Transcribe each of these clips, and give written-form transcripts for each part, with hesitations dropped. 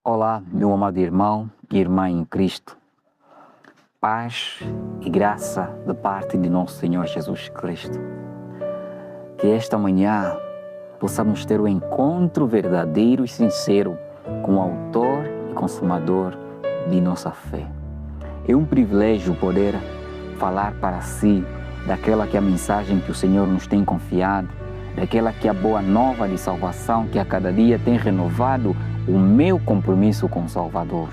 Olá, meu amado irmão e irmã em Cristo. Paz e graça da parte de nosso Senhor Jesus Cristo. Que esta manhã possamos ter um encontro verdadeiro e sincero com o autor e consumador de nossa fé. É um privilégio poder falar para si daquela que é a mensagem que o Senhor nos tem confiado, daquela que é a boa nova de salvação que a cada dia tem renovado o meu compromisso com o Salvador.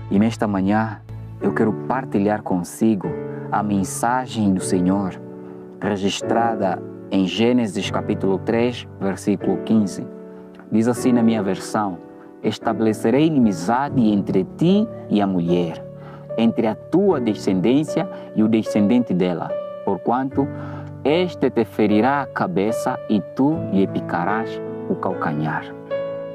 E nesta manhã eu quero partilhar consigo a mensagem do Senhor registrada em Gênesis capítulo 3, versículo 15. Diz assim na minha versão: estabelecerei inimizade entre ti e a mulher, entre a tua descendência e o descendente dela, porquanto este te ferirá a cabeça e tu lhe picarás o calcanhar.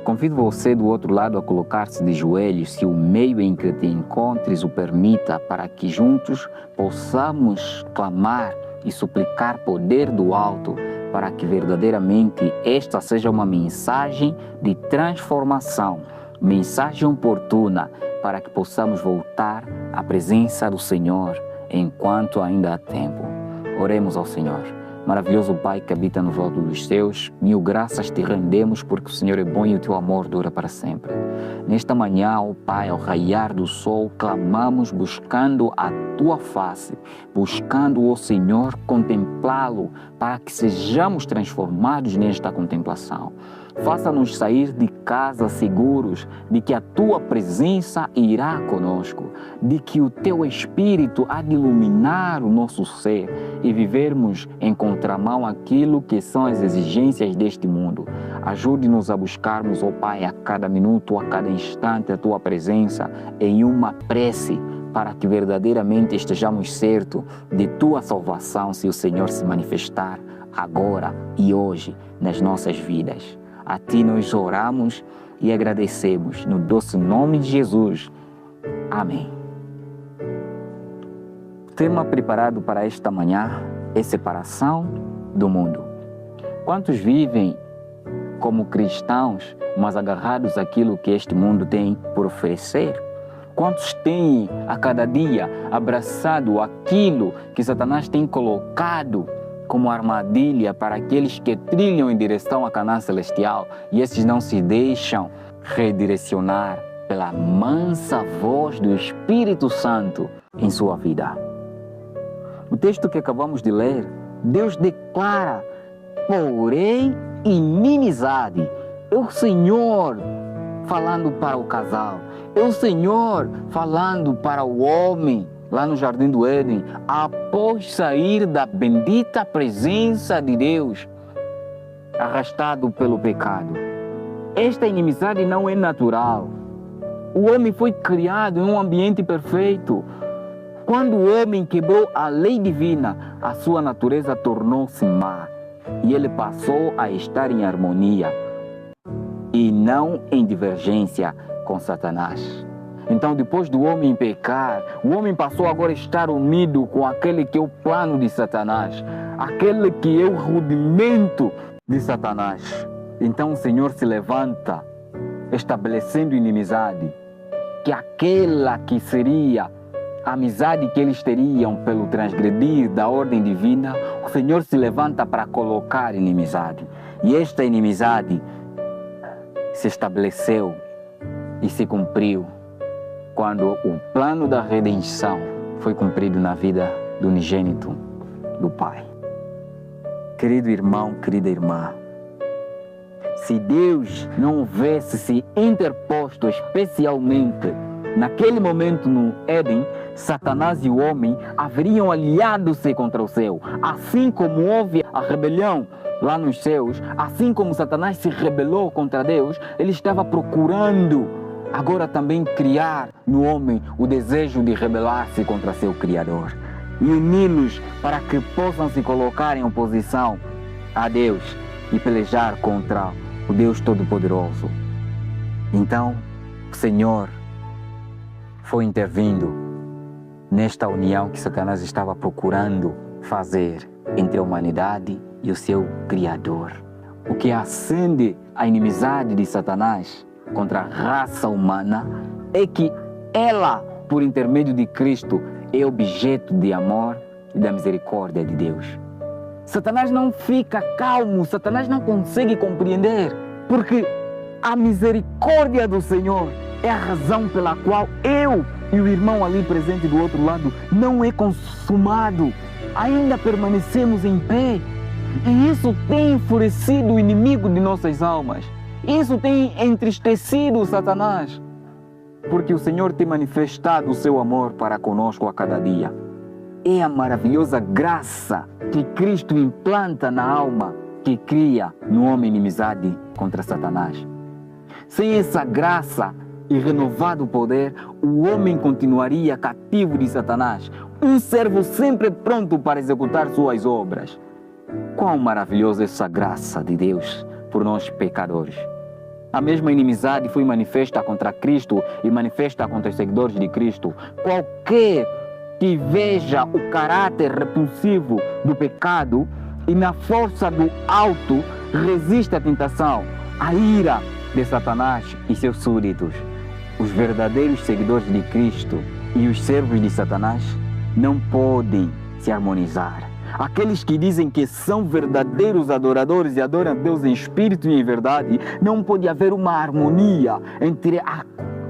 Convido você do outro lado a colocar-se de joelhos, se o meio em que te encontres o permita, para que juntos possamos clamar e suplicar poder do alto, para que verdadeiramente esta seja uma mensagem de transformação, mensagem oportuna, para que possamos voltar à presença do Senhor enquanto ainda há tempo. Oremos ao Senhor. Maravilhoso Pai que habita no alto dos céus, mil graças te rendemos porque o Senhor é bom e o teu amor dura para sempre. Nesta manhã, ó Pai, ao raiar do sol, clamamos buscando a tua face, buscando o Senhor contemplá-lo para que sejamos transformados nesta contemplação. Faça-nos sair de casa seguros de que a tua presença irá conosco, de que o teu Espírito há de iluminar o nosso ser e vivermos em contramão àquilo que são as exigências deste mundo. Ajude-nos a buscarmos, ó Pai, a cada minuto, a cada instante a tua presença em uma prece, para que verdadeiramente estejamos certos de tua salvação se o Senhor se manifestar agora e hoje nas nossas vidas. A ti nós oramos e agradecemos no doce nome de Jesus. Amém. O tema preparado para esta manhã é separação do mundo. Quantos vivem como cristãos, mas agarrados àquilo que este mundo tem por oferecer? Quantos têm a cada dia abraçado aquilo que Satanás tem colocado como armadilha para aqueles que trilham em direção à Canaã celestial, e esses não se deixam redirecionar pela mansa voz do Espírito Santo em sua vida? O texto que acabamos de ler, Deus declara: porém inimizade. É o Senhor falando para o casal, é o Senhor falando para o homem lá no Jardim do Éden, após sair da bendita presença de Deus, arrastado pelo pecado. Esta inimizade não é natural. O homem foi criado em um ambiente perfeito. Quando o homem quebrou a lei divina, a sua natureza tornou-se má e ele passou a estar em harmonia e não em divergência com Satanás. Então, depois do homem pecar, o homem passou agora a estar unido com aquele que é o plano de Satanás, aquele que é o rudimento de Satanás. Então o Senhor se levanta, estabelecendo inimizade, que aquela que seria a amizade que eles teriam pelo transgredir da ordem divina, o Senhor se levanta para colocar inimizade. E esta inimizade se estabeleceu e se cumpriu quando o plano da redenção foi cumprido na vida do unigênito do Pai. Querido irmão, querida irmã, se Deus não houvesse se interposto especialmente naquele momento no Éden, Satanás e o homem haveriam aliado-se contra o céu. Assim como houve a rebelião lá nos céus, assim como Satanás se rebelou contra Deus, ele estava procurando agora também criar no homem o desejo de rebelar-se contra seu Criador e uni-los para que possam se colocar em oposição a Deus e pelejar contra o Deus Todo-Poderoso. Então, o Senhor foi intervindo nesta união que Satanás estava procurando fazer entre a humanidade e o seu Criador. O que acende a inimizade de Satanás contra a raça humana é que ela, por intermédio de Cristo, é objeto de amor e da misericórdia de Deus. Satanás não fica calmo, Satanás não consegue compreender, porque a misericórdia do Senhor é a razão pela qual eu e o irmão ali presente do outro lado não é consumado. Ainda permanecemos em pé. E isso tem enfurecido o inimigo de nossas almas. Isso tem entristecido Satanás. Porque o Senhor tem manifestado o seu amor para conosco a cada dia. É a maravilhosa graça que Cristo implanta na alma que cria no homem inimizade contra Satanás. Sem essa graça e renovado poder, o homem continuaria cativo de Satanás, um servo sempre pronto para executar suas obras. Quão maravilhosa essa graça de Deus por nós pecadores! A mesma inimizade foi manifesta contra Cristo e manifesta contra os seguidores de Cristo. Qualquer que veja o caráter repulsivo do pecado e na força do alto resiste à tentação, à ira de Satanás e seus súditos. Os verdadeiros seguidores de Cristo e os servos de Satanás não podem se harmonizar. Aqueles que dizem que são verdadeiros adoradores e adoram a Deus em espírito e em verdade, não pode haver uma harmonia entre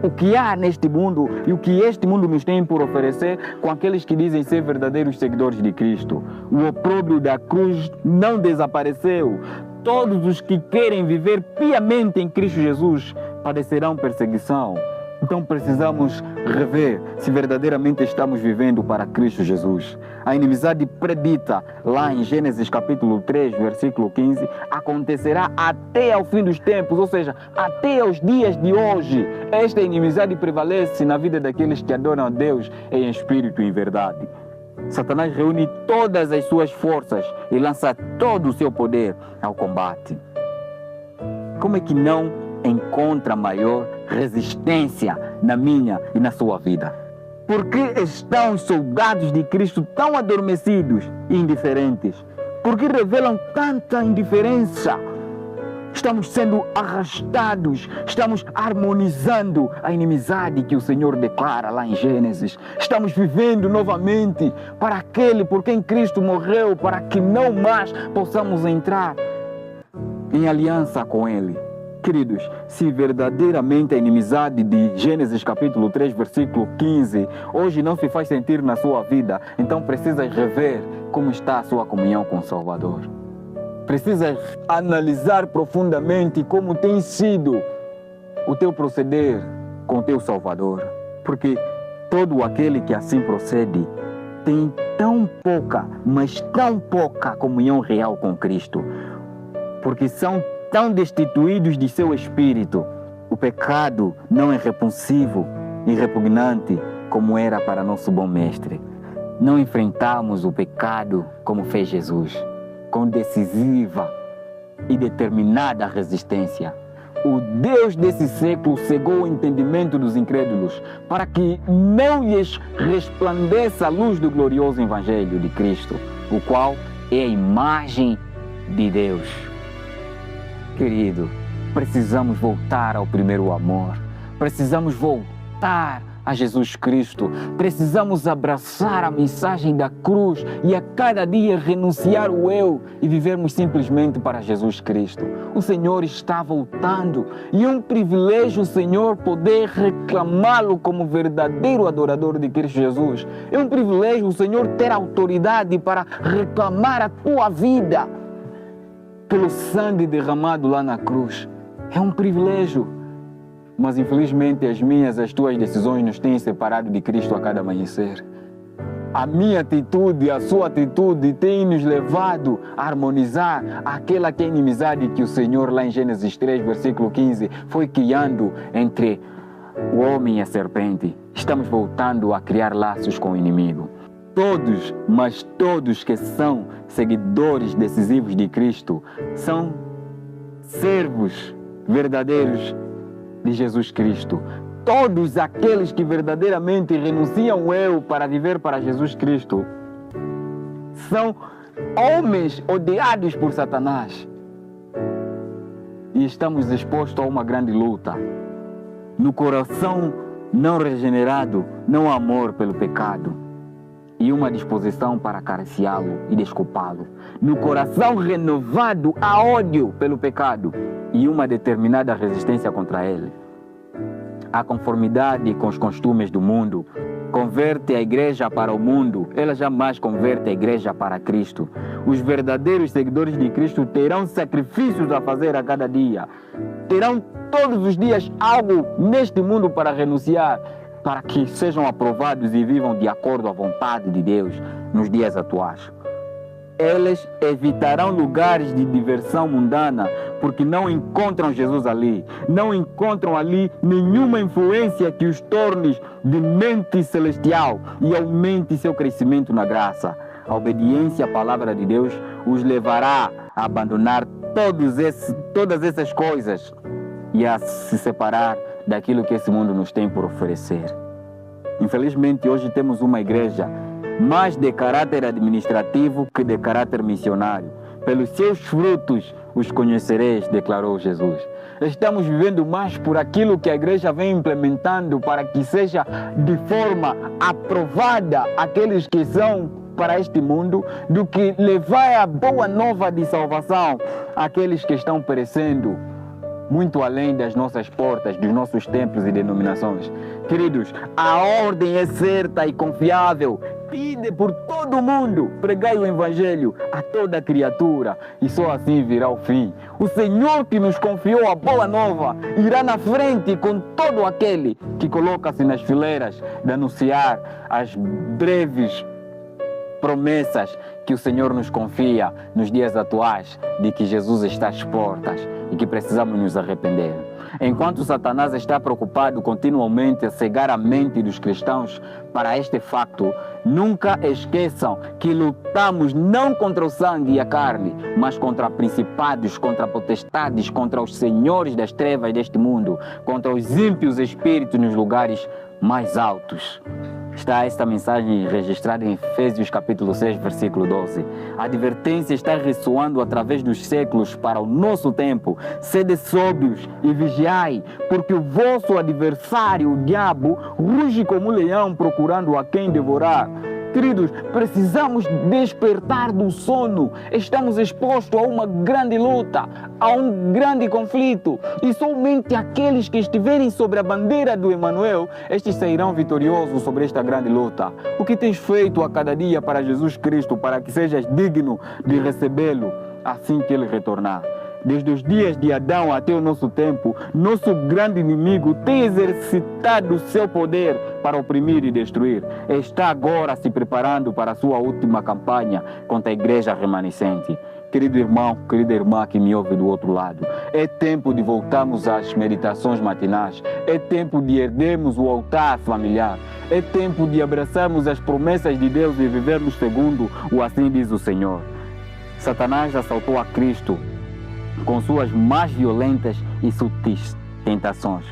o que há neste mundo e o que este mundo nos tem por oferecer com aqueles que dizem ser verdadeiros seguidores de Cristo. O opróbrio da cruz não desapareceu. Todos os que querem viver piamente em Cristo Jesus padecerão perseguição. Então precisamos rever se verdadeiramente estamos vivendo para Cristo Jesus. A inimizade predita lá em Gênesis capítulo 3, versículo 15, acontecerá até ao fim dos tempos, ou seja, até aos dias de hoje. Esta inimizade prevalece na vida daqueles que adoram a Deus em espírito e em verdade. Satanás reúne todas as suas forças e lança todo o seu poder ao combate. Como é que não encontra maior resistência na minha e na sua vida? Por que estão os soldados de Cristo tão adormecidos e indiferentes? Por que revelam tanta indiferença? Estamos sendo arrastados, estamos harmonizando a inimizade que o Senhor declara lá em Gênesis. Estamos vivendo novamente para aquele por quem Cristo morreu, para que não mais possamos entrar em aliança com Ele. Queridos, se verdadeiramente a inimizade de Gênesis capítulo 3, versículo 15, hoje não se faz sentir na sua vida, então precisas rever como está a sua comunhão com o Salvador. Precisas analisar profundamente como tem sido o teu proceder com o teu Salvador. Porque todo aquele que assim procede tem tão pouca, mas tão pouca comunhão real com Cristo. Porque são tão destituídos de seu espírito. O pecado não é repulsivo e repugnante como era para nosso bom mestre. Não enfrentamos o pecado como fez Jesus, com decisiva e determinada resistência. O Deus desse século cegou o entendimento dos incrédulos para que não lhes resplandeça a luz do glorioso Evangelho de Cristo, o qual é a imagem de Deus. Querido, precisamos voltar ao primeiro amor, precisamos voltar a Jesus Cristo, precisamos abraçar a mensagem da cruz e a cada dia renunciar o eu e vivermos simplesmente para Jesus Cristo. O Senhor está voltando e é um privilégio, Senhor, poder reclamá-lo como verdadeiro adorador de Cristo Jesus. É um privilégio, Senhor, ter autoridade para reclamar a tua vida pelo sangue derramado lá na cruz. É um privilégio. Mas infelizmente as minhas, as tuas decisões nos têm separado de Cristo a cada amanhecer. A minha atitude, a sua atitude tem nos levado a harmonizar aquela que é a inimizade que o Senhor lá em Gênesis 3, versículo 15, foi criando entre o homem e a serpente. Estamos voltando a criar laços com o inimigo. Todos, mas todos que são seguidores decisivos de Cristo são servos verdadeiros de Jesus Cristo. Todos aqueles que verdadeiramente renunciam ao eu para viver para Jesus Cristo são homens odiados por Satanás. E estamos expostos a uma grande luta. No coração não regenerado, não há amor pelo pecado e uma disposição para acariciá-lo e desculpá-lo. No coração renovado, há ódio pelo pecado e uma determinada resistência contra ele. A conformidade com os costumes do mundo converte a igreja para o mundo, ela jamais converte a igreja para Cristo. Os verdadeiros seguidores de Cristo terão sacrifícios a fazer a cada dia, terão todos os dias algo neste mundo para renunciar, para que sejam aprovados e vivam de acordo à vontade de Deus nos dias atuais. Eles evitarão lugares de diversão mundana, porque não encontram Jesus ali. Não encontram ali nenhuma influência que os torne de mente celestial e aumente seu crescimento na graça. A obediência à palavra de Deus os levará a abandonar todas essas coisas e a se separar daquilo que esse mundo nos tem por oferecer. Infelizmente, hoje temos uma igreja mais de caráter administrativo que de caráter missionário. Pelos seus frutos os conhecereis, declarou Jesus. Estamos vivendo mais por aquilo que a igreja vem implementando para que seja de forma aprovada aqueles que são para este mundo, do que levar a boa nova de salvação àqueles que estão perecendo muito além das nossas portas, dos nossos templos e denominações. Queridos, a ordem é certa e confiável. Ide por todo o mundo, pregai o Evangelho a toda criatura, e só assim virá o fim. O Senhor que nos confiou a boa nova irá na frente com todo aquele que coloca-se nas fileiras de anunciar as breves promessas que o Senhor nos confia nos dias atuais, de que Jesus está às portas e que precisamos nos arrepender. Enquanto Satanás está preocupado continuamente a cegar a mente dos cristãos para este facto, nunca esqueçam que lutamos não contra o sangue e a carne, mas contra principados, contra potestades, contra os senhores das trevas deste mundo, contra os ímpios espíritos nos lugares mais altos. Está esta mensagem registrada em Efésios capítulo 6, versículo 12. A advertência está ressoando através dos séculos para o nosso tempo. Sede sóbrios e vigiai, porque o vosso adversário, o diabo, ruge como um leão procurando a quem devorar. Queridos, precisamos despertar do sono. Estamos expostos a uma grande luta, a um grande conflito. E somente aqueles que estiverem sobre a bandeira do Emanuel, estes sairão vitoriosos sobre esta grande luta. O que tens feito a cada dia para Jesus Cristo, para que sejas digno de recebê-lo assim que ele retornar? Desde os dias de Adão até o nosso tempo, nosso grande inimigo tem exercitado o seu poder para oprimir e destruir. Está agora se preparando para a sua última campanha contra a igreja remanescente. Querido irmão, querida irmã que me ouve do outro lado, é tempo de voltarmos às meditações matinais, é tempo de erguermos o altar familiar, é tempo de abraçarmos as promessas de Deus e vivermos segundo o assim diz o Senhor. Satanás assaltou a Cristo com suas mais violentas e sutis tentações,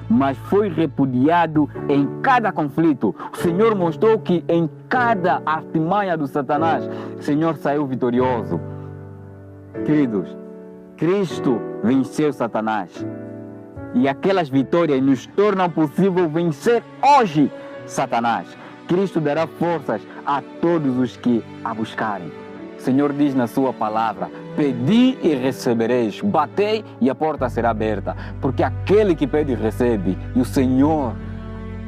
mas foi repudiado em cada conflito. O Senhor mostrou que em cada artimanha do Satanás, o Senhor saiu vitorioso. Queridos, Cristo venceu Satanás e aquelas vitórias nos tornam possível vencer hoje Satanás. Cristo dará forças a todos os que a buscarem. O Senhor diz na sua palavra: pedi e recebereis, batei e a porta será aberta, porque aquele que pede recebe, e o Senhor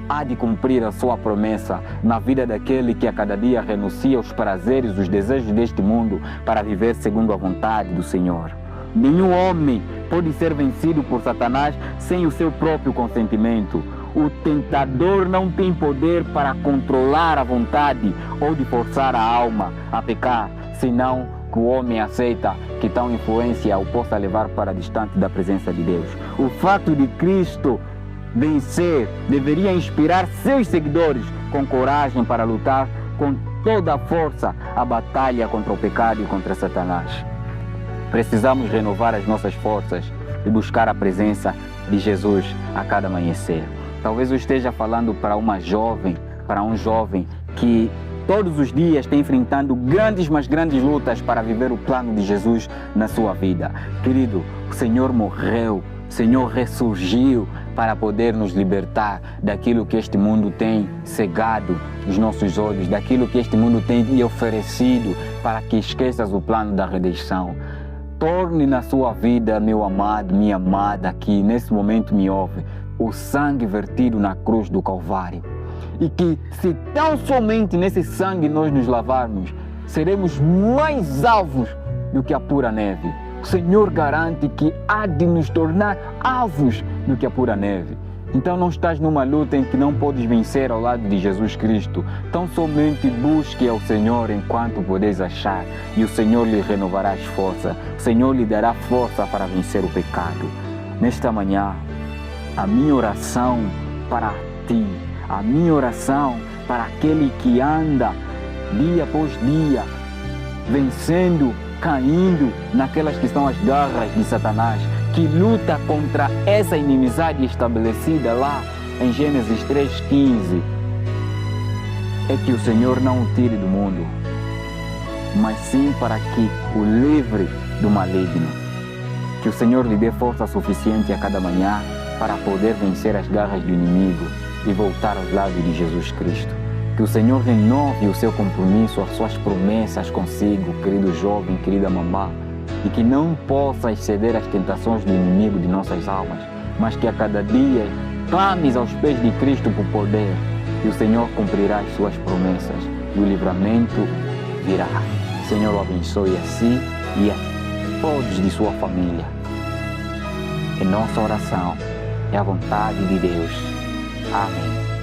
há de cumprir a sua promessa na vida daquele que a cada dia renuncia aos prazeres, os desejos deste mundo para viver segundo a vontade do Senhor. Nenhum homem pode ser vencido por Satanás sem o seu próprio consentimento. O tentador não tem poder para controlar a vontade ou de forçar a alma a pecar, senão que o homem aceita que tal influência o possa levar para distante da presença de Deus. O fato de Cristo vencer deveria inspirar seus seguidores com coragem para lutar com toda a força a batalha contra o pecado e contra Satanás. Precisamos renovar as nossas forças e buscar a presença de Jesus a cada amanhecer. Talvez eu esteja falando para uma jovem, para um jovem que todos os dias está enfrentando grandes, mas grandes lutas para viver o plano de Jesus na sua vida. Querido, o Senhor morreu, o Senhor ressurgiu para poder nos libertar daquilo que este mundo tem cegado os nossos olhos, daquilo que este mundo tem lhe oferecido, para que esqueças o plano da redenção. Torne na sua vida, meu amado, minha amada, que nesse momento me ouve, o sangue vertido na cruz do Calvário. E que se tão somente nesse sangue nós nos lavarmos, seremos mais alvos do que a pura neve. O Senhor garante que há de nos tornar alvos do que a pura neve. Então não estás numa luta em que não podes vencer ao lado de Jesus Cristo. Tão somente busque ao Senhor enquanto podes achar, e o Senhor lhe renovará as forças. O Senhor lhe dará força para vencer o pecado. Nesta manhã, a minha oração para ti, a minha oração para aquele que anda dia após dia, vencendo, caindo naquelas que são as garras de Satanás, que luta contra essa inimizade estabelecida lá em Gênesis 3,15, é que o Senhor não o tire do mundo, mas sim para que o livre do maligno. Que o Senhor lhe dê força suficiente a cada manhã para poder vencer as garras do inimigo e voltar aos lados de Jesus Cristo. Que o Senhor renove o seu compromisso, as suas promessas consigo, querido jovem, querida mamã, e que não possas ceder às tentações do inimigo de nossas almas, mas que a cada dia clames aos pés de Cristo por poder, e o Senhor cumprirá as suas promessas, e o livramento virá. O Senhor o abençoe a si e a todos de sua família. É nossa oração, é a vontade de Deus. Amém.